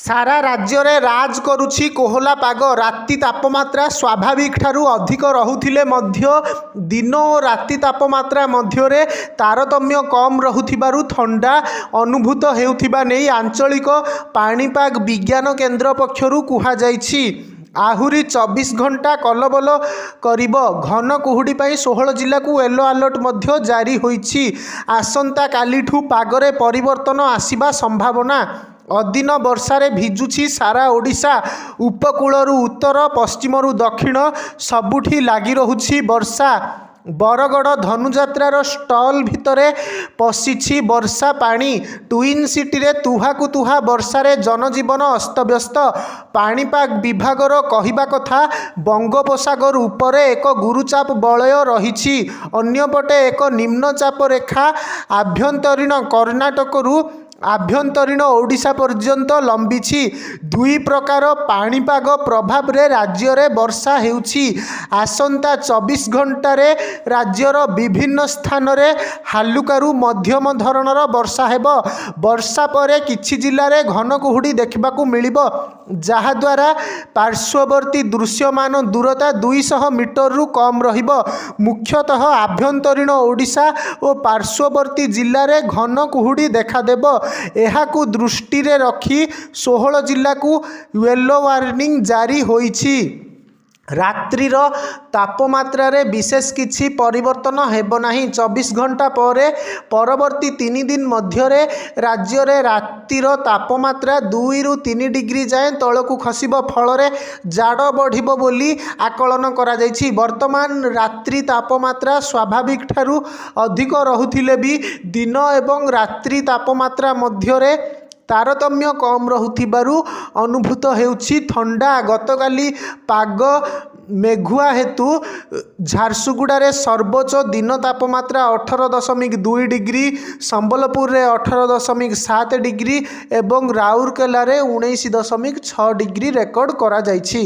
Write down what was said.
सारा राज्य रे राज करुछि कोहला पाग। राति तापमात्रा स्वाभाविक ठारू अधिक रहुथिले मध्य दिन और राति तापमात्रा मध्य रे तारतम्य कम रहुथिबारु ठंडा अनुभूत हेउथिबा नै आंचलिक पाणीपाग विज्ञान केन्द्र पक्षरु कुहा जाइछि। आहुरी 24 घंटा कलबल करिब। घन कुहुड़ी पाई 16 जिला को येलो अलर्ट मध्य जारी होइछि। आसंता कालीठू पागरे परिवर्तन आसिबा संभावना। अदिन वर्षारे भिजुछि सारा ओडिशा। उपकूलरू उत्तर पश्चिमरू दक्षिण सबुठी लागी रहुछि वर्षा। बरगड़ धनुजात्रार स्टल भितरे पशिछि वर्षा पानी। ट्विन सिटी रे तुहाकु तुहा वर्षारे जनजीवन अस्तव्यस्त। पाणीपाग विभागर कहिबा कथा बंगोपसागर उपरे एक गुरुचाप बलय रहिछि। अन्यपटे एक निम्नचाप रेखा आभ्यंतरीण कर्णाटकरू आभ्यंतरीण ओडिशा पर्यंत लंबिछि। दुई प्रकार पाणीपाग प्रभाव रे राज्य रे वर्षा हेउछि। आसंता 24 घंटारे राज्यर विभिन्न स्थान रे हालुकारु मध्यम धरणर वर्षा हेब। वर्षा परे किछि जिल्ला रे घन कुहुड़ी देखिबाकू मिलिब, जहा द्वारा पार्श्ववर्ती दृश्यमान दूरता 200 मीटर रु कम रहिब। मुख्यतः आभ्यंतरीण ओडिशा और पार्श्ववर्ती जिल्ला रे घन कुहुड़ी देखादेब। एहाकू दृष्टि रे रखी 16 जिला को येलो वार्निंग जारी होइछि। रात्रिर तापमात्रा रे विशेष किछि परिवर्तन हेबो नाही। 24 घंटा परे परवर्ती 3 दिन मध्य रे राज्य रे रात्रिर तापमात्रा 2 रु 3 डिग्री जाए तळकू खसिबो, फल रे जाड़ बढ़िबो बोली आकलन करा जाइछि। वर्तमान रात्रि तापमात्रा स्वाभाविक ठारू अधिक रहुथिले भी दिन एवं रात्रि तापमात्रा मध्य रे तारतम्य कम रहुथिबारु अनुभूत हेउछि ठंडा। गतकाली पाग मेघुआ हेतु झारसुगुड़ा रे सर्वोच्च दिन तापमात्रा 18.2 डिग्री, संबलपुर रे 18.7 डिग्री एवं राउरकेला रे 19.6 डिग्री रेकर्ड करा जाइछि।